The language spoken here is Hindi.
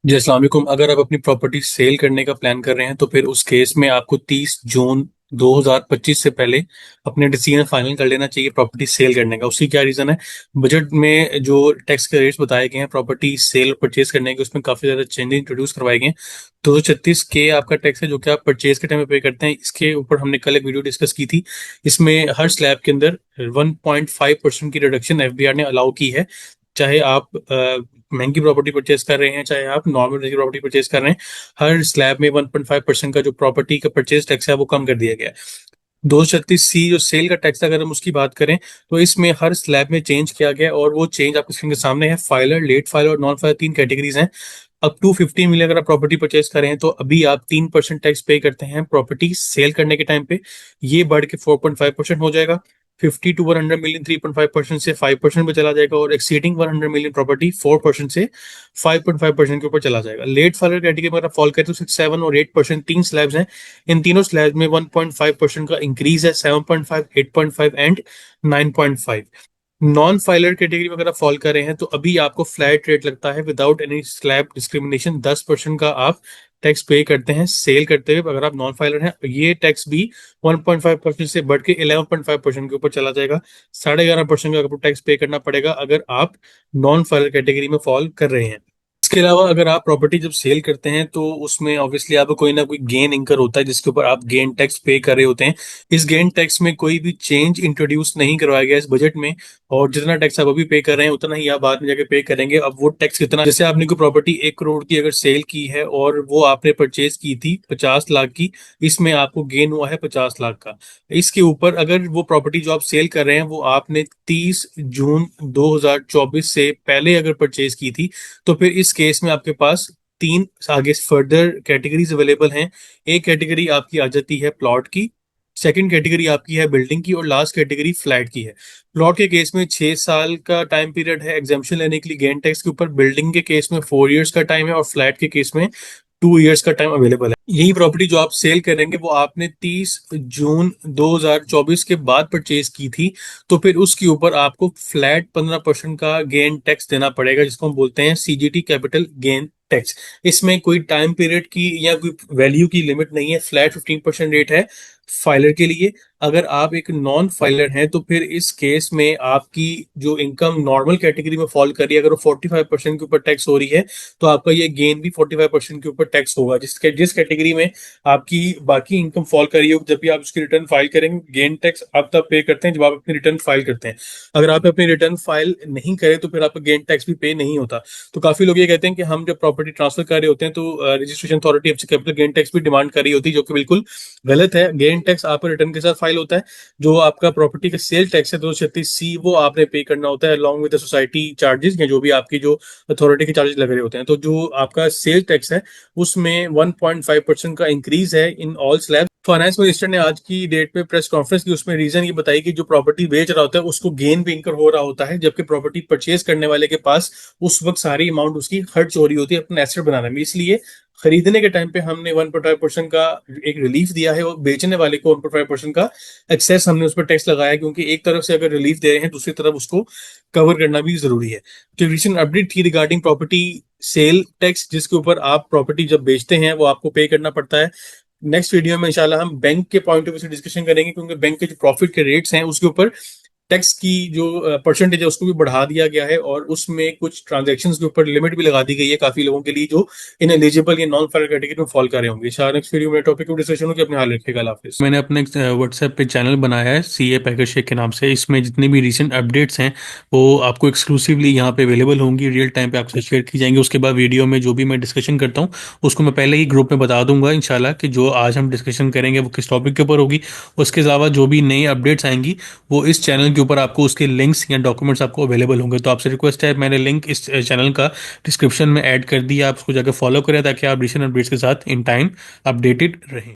जी अस्सलाम वालेकुम। अगर आप अपनी प्रॉपर्टी सेल करने का प्लान कर रहे हैं तो फिर उस केस में आपको 30 जून 2025 से पहले अपने डिसीजन फाइनल कर लेना चाहिए प्रॉपर्टी सेल करने का। उसकी क्या रीज़न है? बजट में जो टैक्स के रेट्स बताए गए हैं प्रॉपर्टी सेल और परचेज करने के, उसमें काफ़ी ज़्यादा चेंजेस इंट्रोड्यूस करवाए गए हैं। 236 के आपका टैक्स है जो कि आप परचेज के टाइम में पे करते हैं। इसके ऊपर हमने कल एक वीडियो डिस्कस की थी। इसमें हर स्लैब के अंदर 1.5% की रिडक्शन एफबीआर ने अलाउ की है। चाहे आप महंगी प्रॉपर्टी परचेज कर रहे हैं, चाहे आप नॉर्मल प्रॉपर्टी परचेज कर रहे हैं, हर स्लैब में 1.5% का जो प्रॉपर्टी का परचेज टैक्स है वो कम कर दिया गया है। 236C जो सेल का टैक्स है, अगर हम उसकी बात करें तो इसमें हर स्लैब में चेंज किया गया और वो चेंज आपके स्क्रीन के सामने है। फाइलर, लेट फाइलर और नॉन फाइलर तीन कैटेगरीज हैं। अप टू 15 मिलियन अगर आप प्रॉपर्टी परचेज करें तो अभी आप 3% टैक्स पे करते हैं प्रॉपर्टी सेल करने के टाइम पे। ये बढ़ के 4.5% हो जाएगा। 50 to 100 मिलियन 3.5% से 5% पे चला जाएगा और एक्सीडिंग 100 मिलियन प्रॉपर्टी 4% से 5.5% के ऊपर चला जाएगा। लेट फाइलर कैटेगरी में अगर फॉल करें तो 6, 7 और 8% तीन स्लैब्स हैं। इन तीनों स्लैब्स में 1.5% का इंक्रीज है। 7.5, 8.5 एंड 9.5। नॉन फाइलर कैटेगरी में अगर आप फॉल कर रहे हैं तो अभी आपको फ्लैट रेट लगता है विदाउट एनी स्लैब डिस्क्रिमिनेशन। 10% का आप टैक्स पे करते हैं सेल करते हुए। अगर आप नॉन फाइलर हैं ये टैक्स भी 1.5% से बढ़ के 11.5% के ऊपर चला जाएगा। 11.5% का आपको टैक्स पे करना पड़ेगा अगर आप नॉन फाइलर कैटेगरी में फॉल कर रहे हैं। इसके अलावा अगर आप प्रॉपर्टी जब सेल करते हैं तो उसमें ऑब्वियसली आपको कोई ना कोई गेन इंकर होता है जिसके ऊपर आप गेन टैक्स पे कर रहे होते हैं। इस गेन टैक्स में कोई भी चेंज इंट्रोड्यूस नहीं करवाया गया इस बजट में। और जितना टैक्स आप अभी पे कर रहे हैं उतना ही आप बाद में जाके पे करेंगे। अब वो टैक्स कितना, जैसे आपने कोई प्रॉपर्टी 1 करोड़ की अगर सेल की है और वो आपने परचेज की थी 50 लाख की, इसमें आपको गेन हुआ है 50 लाख का। इसके ऊपर अगर वो प्रॉपर्टी जो आप सेल कर रहे हैं वो आपने 30 जून 2024 से पहले अगर परचेज की थी तो फिर इस केस में आपके पास तीन आगे फर्दर कैटेगरीज अवेलेबल हैं। एक कैटेगरी आपकी आ जाती है प्लॉट की, सेकंड कैटेगरी आपकी है बिल्डिंग की और लास्ट कैटेगरी फ्लैट की है। प्लॉट के केस में 6 साल का टाइम पीरियड है एग्जाम्पशन लेने के लिए गेन टैक्स के ऊपर। बिल्डिंग के केस में 4 इयर्स का टाइम है और फ्लैट के केस में 2 इयर्स का टाइम अवेलेबल है। यही प्रॉपर्टी जो आप सेल करेंगे वो आपने 30 जून 2024 के बाद परचेज की थी तो फिर उसके ऊपर आपको फ्लैट 15% का गेन टैक्स देना पड़ेगा जिसको हम बोलते हैं सीजीटी कैपिटल गेन टैक्स। इसमें कोई टाइम पीरियड की या कोई वैल्यू की लिमिट नहीं है। फ्लैट 15% रेट है फाइलर के लिए। अगर आप एक नॉन फाइलर हैं तो फिर इस केस में आपकी जो इनकम नॉर्मल कैटेगरी में फॉल कर रही है, अगर वो 45% के ऊपर टैक्स हो रही है तो आपका ये गेन भी 45% के ऊपर टैक्स होगा। जिस कैटेगरी में आपकी बाकी इनकम फॉल कर रही हो, जब भी आप उसकी रिटर्न फाइल करेंगे गेन टैक्स आप तब पे करते हैं जब आप अपनी रिटर्न फाइल करते हैं। अगर आप अपनी रिटर्न फाइल नहीं करें तो फिर आपका गेन टैक्स भी पे नहीं होता। तो काफी लोग ये कहते हैं कि हम जब प्रॉपर्टी ट्रांसफर कर रहे होते हैं तो रजिस्ट्रेशन अथॉरिटी हमसे कैपिटल गेन टैक्स भी डिमांड कर रही होती है, जो कि बिल्कुल गलत है। गेन टैक्स आपका रिटर्न के साथ फाइल होता है। जो आपका प्रॉपर्टी का सेल टैक्स है 236C वो आपने पे करना होता है along with the society charges या जो भी आपकी जो अथॉरिटी के चार्जेस लग रहे होते हैं। तो जो आपका सेल टैक्स है उसमें 1.5% का इंक्रीज है in all slab. Finance minister ने आज की डेट में प्रेस कॉन्फ्रेंस की, उसमें रीजन ये बताई कि जो प्रॉपर्टी बेच रहा होता है उसको गेन भी इंकर हो रहा होता है, जबकि प्रॉपर्टी परचेज करने वाले के पास उस वक्त सारी अमाउंट उसकी खर्च हो रही होती है अपना एसेट बनाने में। इसलिए खरीदने के टाइम पे हमने 1.5% का एक रिलीफ दिया है और बेचने वाले को 1.5% का एक्सेस हमने उस पर टैक्स लगाया है, क्योंकि एक तरफ से अगर रिलीफ दे रहे हैं दूसरी तरफ उसको कवर करना भी जरूरी है। जो रिसेंट अपडेट थी रिगार्डिंग प्रॉपर्टी सेल टैक्स, जिसके ऊपर आप प्रॉपर्टी जब बेचते हैं वो आपको पे करना पड़ता है। नेक्स्ट वीडियो में इंशाल्लाह हम बैंक के पॉइंट ऑफ व्यू से डिस्कशन करेंगे, क्योंकि बैंक के जो प्रॉफिट के रेट्स हैं उसके ऊपर टैक्स की जो परसेंटेज है उसको भी बढ़ा दिया गया है और उसमें कुछ ट्रांजैक्शंस के ऊपर लिमिट भी लगा दी गई है काफी लोगों के लिए जो इन एलिजिबल या नॉन फाइलर कैटेगरी में फॉल कर रहे होंगे। शायद नेक्स्ट वीडियो में टॉपिक को डिस्कशन हो कि अपने हाल रखेगा। अल्लाह हाफिज़। मैंने अपने व्हाट्सएप पे चैनल बनाया है सीए पैकेज शेख के नाम से। इसमें जितनी भी रिसेंट अपडेट्स हैं वो आपको एक्सक्लूसिवली यहाँ पे अवेलेबल होंगी, रियल टाइम पे आपसे शेयर की जाएंगी। उसके बाद वीडियो में जो भी मैं डिस्कशन करता हूँ उसको मैं पहले ही ग्रुप में बता दूंगा इंशाल्लाह कि जो आज हम डिस्कशन करेंगे वो किस टॉपिक के ऊपर होगी। उसके अलावा जो भी नई अपडेट्स आएंगी वो इस चैनल के ऊपर आपको उसके लिंक्स या डॉक्यूमेंट्स आपको अवेलेबल होंगे। तो आपसे रिक्वेस्ट है, मैंने लिंक इस चैनल का डिस्क्रिप्शन में ऐड कर दिया, आप उसको जाकर फॉलो करें ताकि आप रिसेंट अपडेट्स के साथ इन टाइम अपडेटेड रहें।